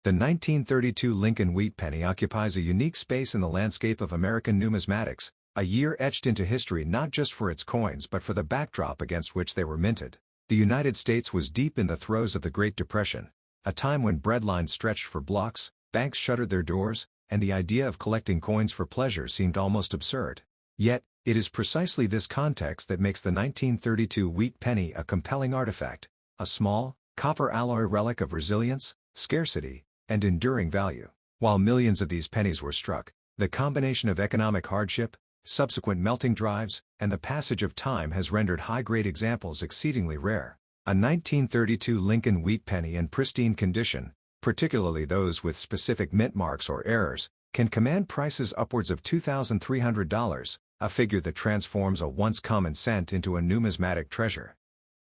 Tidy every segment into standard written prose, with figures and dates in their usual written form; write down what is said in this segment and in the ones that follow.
The 1932 Lincoln wheat penny occupies a unique space in the landscape of American numismatics, a year etched into history not just for its coins but for the backdrop against which they were minted. The United States was deep in the throes of the Great Depression, a time when breadlines stretched for blocks, banks shuttered their doors, and the idea of collecting coins for pleasure seemed almost absurd. Yet, it is precisely this context that makes the 1932 wheat penny a compelling artifact, a small, copper alloy relic of resilience, scarcity, and enduring value. While millions of these pennies were struck, the combination of economic hardship, subsequent melting drives, and the passage of time has rendered high-grade examples exceedingly rare. A 1932 Lincoln wheat penny in pristine condition, particularly those with specific mint marks or errors, can command prices upwards of $2,300, a figure that transforms a once common cent into a numismatic treasure.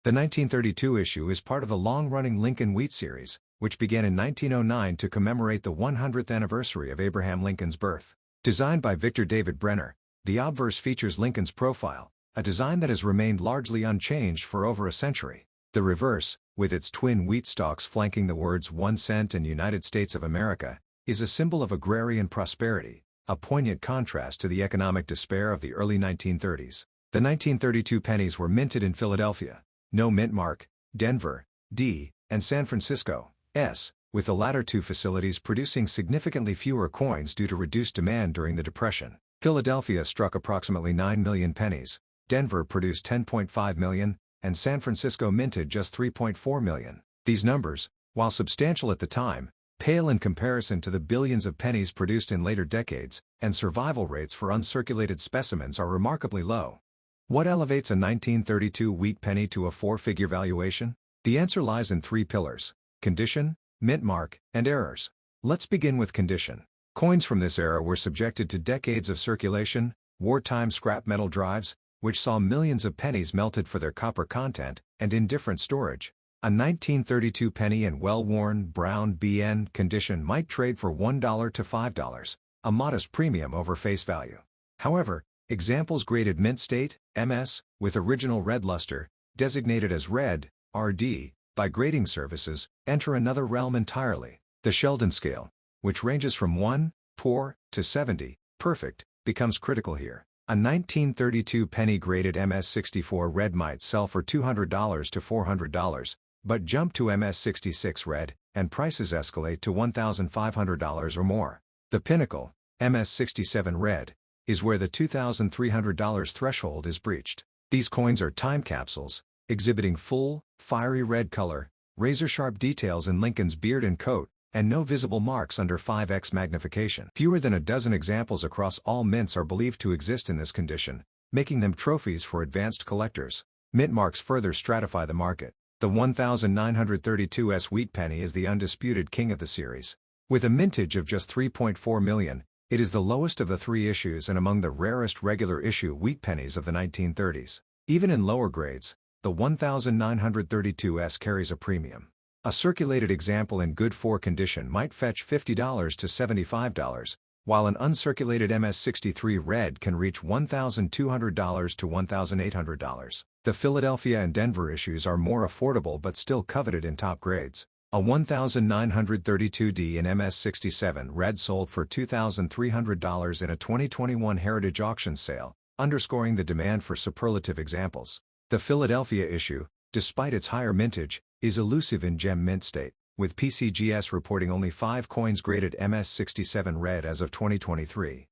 The 1932 issue is part of the long-running Lincoln Wheat series, which began in 1909 to commemorate the 100th anniversary of Abraham Lincoln's birth. Designed by Victor David Brenner, the obverse features Lincoln's profile, a design that has remained largely unchanged for over a century. The reverse, with its twin wheat stalks flanking the words 1 cent and United States of America, is a symbol of agrarian prosperity, a poignant contrast to the economic despair of the early 1930s. The 1932 pennies were minted in Philadelphia, no mint mark, Denver, D., and San Francisco, S., with the latter two facilities producing significantly fewer coins due to reduced demand during the Depression. Philadelphia struck approximately 9 million pennies, Denver produced 10.5 million, and San Francisco minted just 3.4 million. These numbers, while substantial at the time, pale in comparison to the billions of pennies produced in later decades, and survival rates for uncirculated specimens are remarkably low. What elevates a 1932 wheat penny to a four-figure valuation? The answer lies in three pillars: condition, mint mark, and errors. Let's begin with condition. Coins from this era were subjected to decades of circulation, wartime scrap metal drives, which saw millions of pennies melted for their copper content, and indifferent storage. A 1932 penny in well-worn, brown BN condition might trade for $1 to $5, a modest premium over face value. However, examples graded mint state, MS, with original red luster, designated as red, RD, by grading services, enter another realm entirely. The Sheldon scale, which ranges from 1, poor, to 70, perfect, becomes critical here. A 1932 penny graded MS-64 red might sell for $200 to $400, but jump to MS-66 red, and prices escalate to $1,500 or more. The pinnacle, MS-67 red, is where the $2,300 threshold is breached. These coins are time capsules, exhibiting full, fiery red color, razor-sharp details in Lincoln's beard and coat, and no visible marks under 5x magnification. Fewer than a dozen examples across all mints are believed to exist in this condition, making them trophies for advanced collectors. Mint marks further stratify the market. The 1932 wheat penny is the undisputed king of the series. With a mintage of just 3.4 million, it is the lowest of the three issues and among the rarest regular issue wheat pennies of the 1930s. Even in lower grades, the 1932 carries a premium. A circulated example in good 4 condition might fetch $50 to $75, while an uncirculated MS-63 red can reach $1,200 to $1,800. The Philadelphia and Denver issues are more affordable but still coveted in top grades. A 1932D in MS-67 red sold for $2,300 in a 2021 Heritage Auction sale, underscoring the demand for superlative examples. The Philadelphia issue, despite its higher mintage, is elusive in gem mint state, with PCGS reporting only 5 coins graded MS-67 red as of 2023.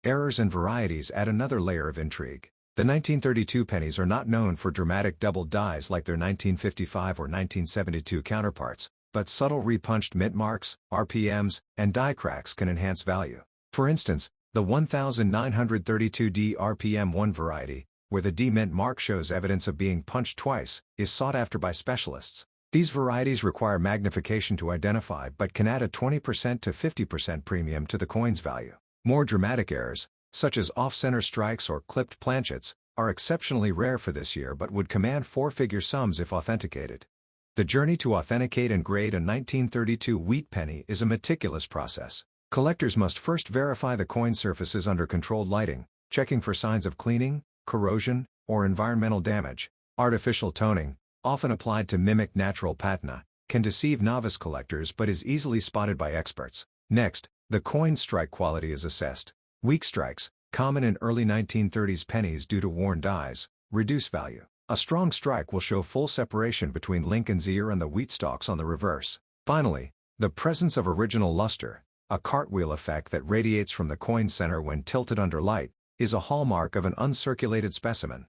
Errors and varieties add another layer of intrigue. The 1932 pennies are not known for dramatic double dies like their 1955 or 1972 counterparts, but subtle repunched mint marks, RPMs, and die cracks can enhance value. For instance, the 1932D RPM1 variety, where the D mint mark shows evidence of being punched twice, is sought after by specialists. These varieties require magnification to identify but can add a 20% to 50% premium to the coin's value. More dramatic errors, such as off-center strikes or clipped planchets, are exceptionally rare for this year but would command 4-figure sums if authenticated. The journey to authenticate and grade a 1932 wheat penny is a meticulous process. Collectors must first verify the coin surfaces under controlled lighting, checking for signs of cleaning, corrosion, or environmental damage. Artificial toning, often applied to mimic natural patina, can deceive novice collectors but is easily spotted by experts. Next, the coin's strike quality is assessed. Weak strikes, common in early 1930s pennies due to worn dies, reduce value. A strong strike will show full separation between Lincoln's ear and the wheat stalks on the reverse. Finally, the presence of original luster, a cartwheel effect that radiates from the coin center when tilted under light, is a hallmark of an uncirculated specimen.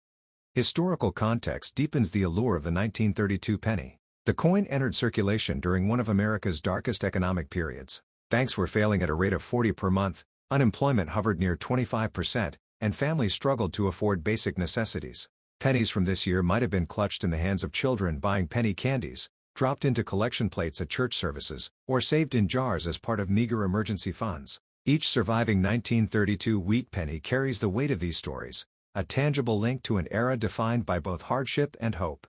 Historical context deepens the allure of the 1932 penny. The coin entered circulation during one of America's darkest economic periods. Banks were failing at a rate of 40 per month, unemployment hovered near 25%, and families struggled to afford basic necessities. Pennies from this year might have been clutched in the hands of children buying penny candies, dropped into collection plates at church services, or saved in jars as part of meager emergency funds. Each surviving 1932 wheat penny carries the weight of these stories, a tangible link to an era defined by both hardship and hope.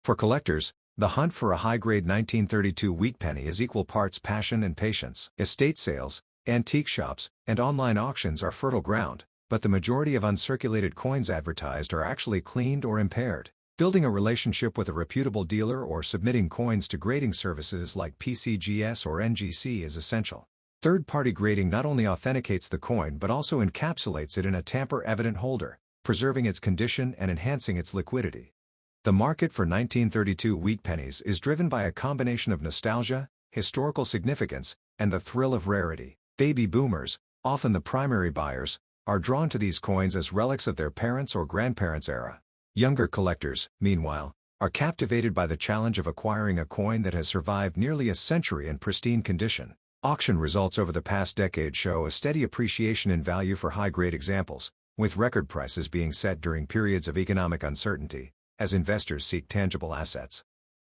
For collectors, the hunt for a high-grade 1932 wheat penny is equal parts passion and patience. Estate sales, antique shops, and online auctions are fertile ground, but the majority of uncirculated coins advertised are actually cleaned or impaired. Building a relationship with a reputable dealer or submitting coins to grading services like PCGS or NGC is essential. Third-party grading not only authenticates the coin but also encapsulates it in a tamper-evident holder, preserving its condition and enhancing its liquidity. The market for 1932 wheat pennies is driven by a combination of nostalgia, historical significance, and the thrill of rarity. Baby boomers, often the primary buyers, are drawn to these coins as relics of their parents' or grandparents' era. Younger collectors, meanwhile, are captivated by the challenge of acquiring a coin that has survived nearly a century in pristine condition. Auction results over the past decade show a steady appreciation in value for high-grade examples, with record prices being set during periods of economic uncertainty, as investors seek tangible assets.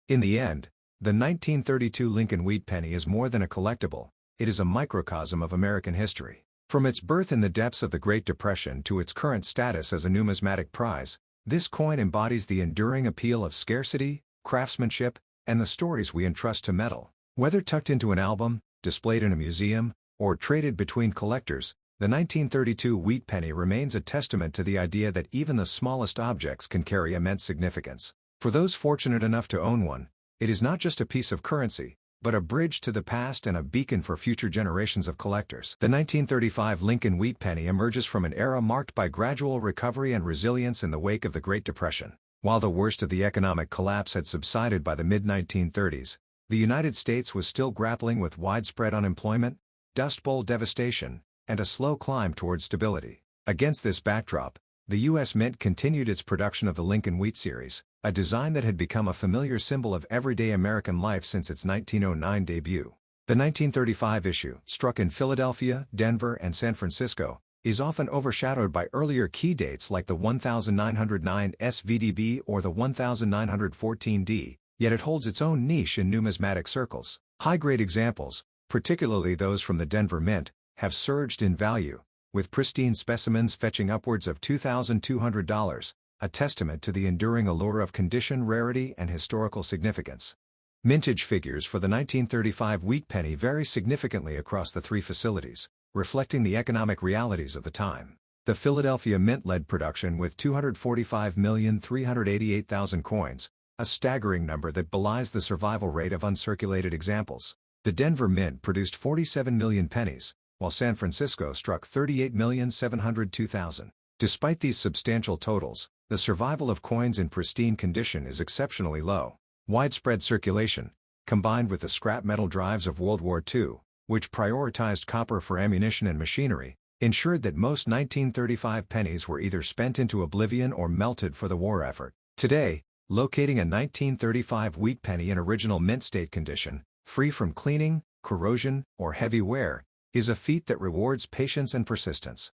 In the end, the 1932 Lincoln wheat penny is more than a collectible, it is a microcosm of American history. From its birth in the depths of the Great Depression to its current status as a numismatic prize, this coin embodies the enduring appeal of scarcity, craftsmanship, and the stories we entrust to metal. Whether tucked into an album, displayed in a museum, or traded between collectors, the 1932 wheat penny remains a testament to the idea that even the smallest objects can carry immense significance. For those fortunate enough to own one, it is not just a piece of currency, but a bridge to the past and a beacon for future generations of collectors. The 1935 Lincoln wheat penny emerges from an era marked by gradual recovery and resilience in the wake of the Great Depression. While the worst of the economic collapse had subsided by the mid-1930s, the United States was still grappling with widespread unemployment, Dust Bowl devastation, and a slow climb towards stability. Against this backdrop, the U.S. Mint continued its production of the Lincoln Wheat Series, a design that had become a familiar symbol of everyday American life since its 1909 debut. The 1935 issue, struck in Philadelphia, Denver, and San Francisco, is often overshadowed by earlier key dates like the 1909 SVDB or the 1914D, yet it holds its own niche in numismatic circles. High-grade examples, particularly those from the Denver Mint, have surged in value, with pristine specimens fetching upwards of $2,200, a testament to the enduring allure of condition, rarity, and historical significance. Mintage figures for the 1935 wheat penny vary significantly across the three facilities, reflecting the economic realities of the time. The Philadelphia Mint led production with 245,388,000 coins, a staggering number that belies the survival rate of uncirculated examples. The Denver Mint produced 47 million pennies, while San Francisco struck 38,702,000. Despite these substantial totals, the survival of coins in pristine condition is exceptionally low. Widespread circulation, combined with the scrap metal drives of World War II, which prioritized copper for ammunition and machinery, ensured that most 1935 pennies were either spent into oblivion or melted for the war effort. Today, locating a 1935 wheat penny in original mint state condition, free from cleaning, corrosion, or heavy wear, is a feat that rewards patience and persistence.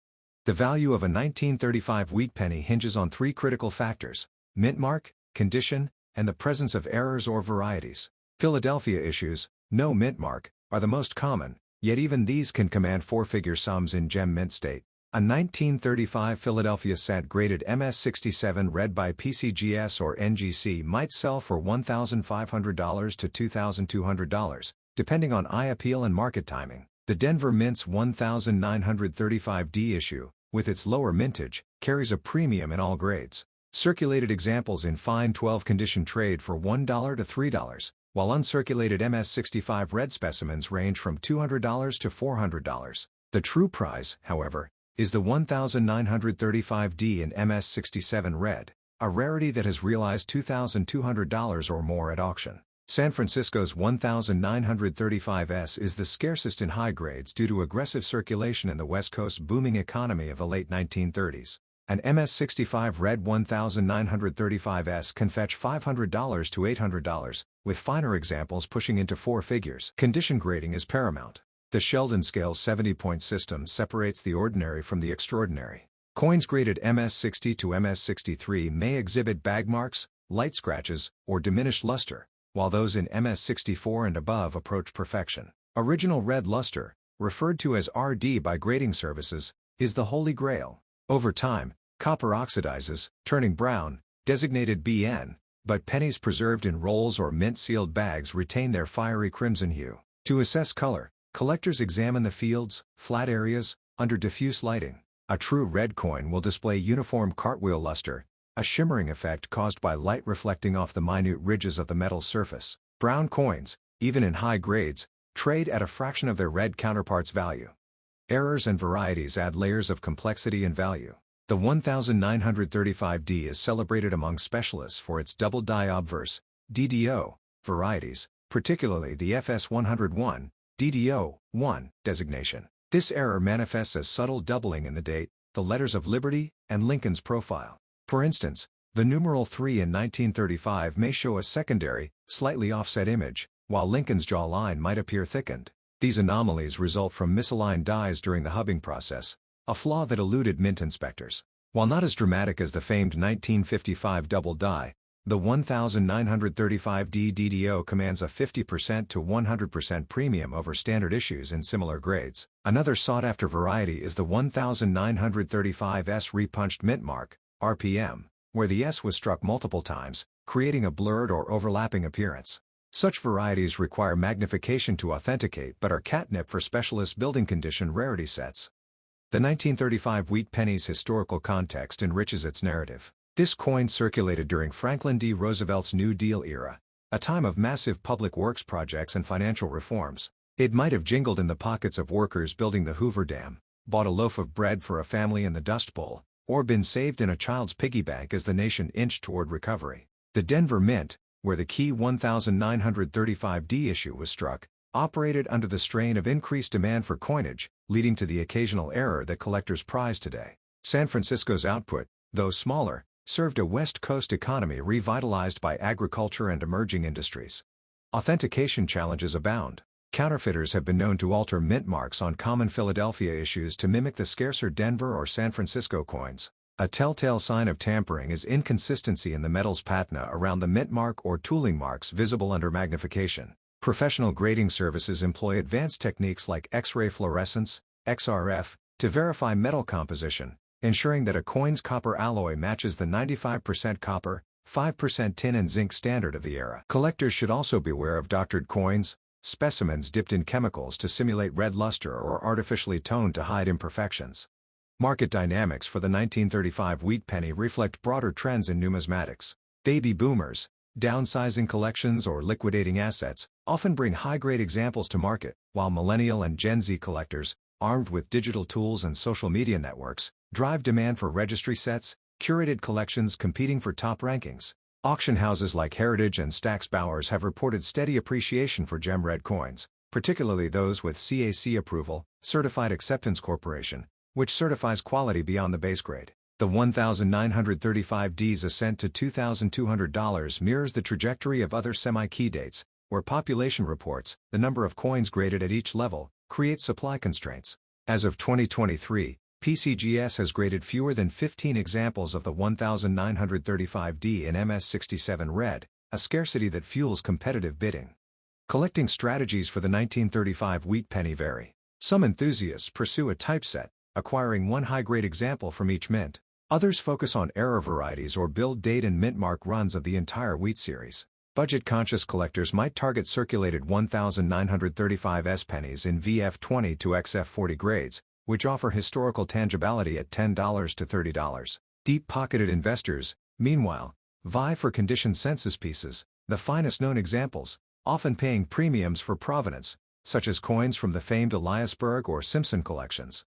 The value of a 1935 wheat penny hinges on three critical factors: mint mark, condition, and the presence of errors or varieties. Philadelphia issues, no mint mark, are the most common, yet even these can command four-figure sums in gem mint state. A 1935 Philadelphia set graded MS67 read by PCGS or NGC might sell for $1,500 to $2,200, depending on eye appeal and market timing. The Denver Mint's 1935D issue, with its lower mintage, carries a premium in all grades. Circulated examples in fine 12 condition trade for $1 to $3, while uncirculated MS65 red specimens range from $200 to $400. The true prize, however, is the 1935D in MS67 red, a rarity that has realized $2,200 or more at auction. San Francisco's 1935S is the scarcest in high grades due to aggressive circulation in the West Coast's booming economy of the late 1930s. An MS65 red 1935S can fetch $500 to $800, with finer examples pushing into four figures. Condition grading is paramount. The Sheldon Scale's 70-point system separates the ordinary from the extraordinary. Coins graded MS60 to MS63 may exhibit bag marks, light scratches, or diminished luster, while those in MS64 and above approach perfection. Original red luster, referred to as RD by grading services, is the holy grail. Over time, copper oxidizes, turning brown, designated BN, but pennies preserved in rolls or mint-sealed bags retain their fiery crimson hue. To assess color, collectors examine the fields, flat areas, under diffuse lighting. A true red coin will display uniform cartwheel luster, a shimmering effect caused by light reflecting off the minute ridges of the metal's surface. Brown coins, even in high grades, trade at a fraction of their red counterparts' value. Errors and varieties add layers of complexity and value. The 1935D is celebrated among specialists for its double die obverse (DDO) varieties, particularly the FS101 DDO-1 designation. This error manifests as subtle doubling in the date, the letters of Liberty, and Lincoln's profile. For instance, the numeral 3 in 1935 may show a secondary, slightly offset image, while Lincoln's jawline might appear thickened. These anomalies result from misaligned dies during the hubbing process, a flaw that eluded mint inspectors. While not as dramatic as the famed 1955 double die, the 1935D DDO commands a 50% to 100% premium over standard issues in similar grades. Another sought-after variety is the 1935S repunched mint mark, RPM, where the S was struck multiple times, creating a blurred or overlapping appearance. Such varieties require magnification to authenticate but are catnip for specialist building condition rarity sets. The 1935 wheat penny's historical context enriches its narrative. This coin circulated during Franklin D. Roosevelt's New Deal era, a time of massive public works projects and financial reforms. It might have jingled in the pockets of workers building the Hoover Dam, bought a loaf of bread for a family in the Dust Bowl, or been saved in a child's piggy bank as the nation inched toward recovery. The Denver Mint, where the key 1935D issue was struck, operated under the strain of increased demand for coinage, leading to the occasional error that collectors prize today. San Francisco's output, though smaller, served a West Coast economy revitalized by agriculture and emerging industries. Authentication challenges abound. Counterfeiters have been known to alter mint marks on common Philadelphia issues to mimic the scarcer Denver or San Francisco coins. A telltale sign of tampering is inconsistency in the metal's patina around the mint mark or tooling marks visible under magnification. Professional grading services employ advanced techniques like X-ray fluorescence, XRF, to verify metal composition, ensuring that a coin's copper alloy matches the 95% copper, 5% tin and zinc standard of the era. Collectors should also beware of doctored coins, specimens dipped in chemicals to simulate red luster or artificially toned to hide imperfections. Market dynamics for the 1935 wheat penny reflect broader trends in numismatics. Baby boomers, downsizing collections or liquidating assets, often bring high-grade examples to market, while millennial and Gen Z collectors, armed with digital tools and social media networks, drive demand for registry sets, curated collections competing for top rankings. Auction houses like Heritage and Stack's Bowers have reported steady appreciation for gem red coins, particularly those with CAC approval, Certified Acceptance Corporation, which certifies quality beyond the base grade. The 1935D's ascent to $2,200 mirrors the trajectory of other semi-key dates, where population reports, the number of coins graded at each level, create supply constraints. As of 2023, PCGS has graded fewer than 15 examples of the 1935D in MS67 red, a scarcity that fuels competitive bidding. Collecting strategies for the 1935 wheat penny vary. Some enthusiasts pursue a typeset, acquiring one high-grade example from each mint. Others focus on error varieties or build date and mint mark runs of the entire wheat series. Budget-conscious collectors might target circulated 1935S pennies in VF20 to XF40 grades, which offer historical tangibility at $10 to $30. Deep-pocketed investors, meanwhile, vie for condition census pieces, the finest known examples, often paying premiums for provenance, such as coins from the famed Eliasberg or Simpson collections.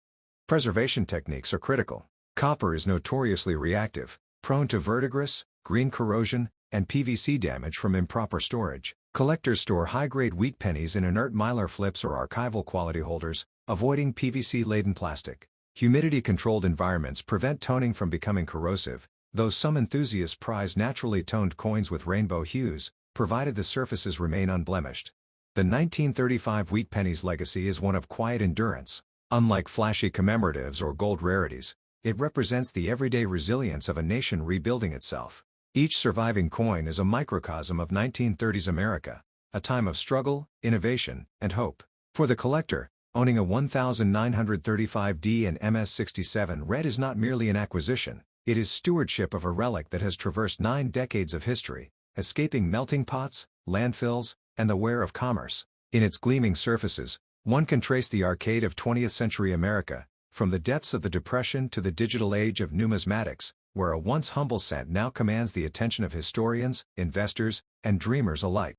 Preservation techniques are critical. Copper is notoriously reactive, prone to verdigris, green corrosion, and PVC damage from improper storage. Collectors store high-grade wheat pennies in inert mylar flips or archival quality holders, avoiding PVC-laden plastic. Humidity-controlled environments prevent toning from becoming corrosive, though some enthusiasts prize naturally toned coins with rainbow hues, provided the surfaces remain unblemished. The 1935 wheat penny's legacy is one of quiet endurance. Unlike flashy commemoratives or gold rarities, it represents the everyday resilience of a nation rebuilding itself. Each surviving coin is a microcosm of 1930s America, a time of struggle, innovation, and hope. For the collector, owning a 1935D and MS-67 red is not merely an acquisition, it is stewardship of a relic that has traversed 9 decades of history, escaping melting pots, landfills, and the wear of commerce. In its gleaming surfaces, one can trace the arcade of 20th-century America, from the depths of the Depression to the digital age of numismatics, where a once humble cent now commands the attention of historians, investors, and dreamers alike.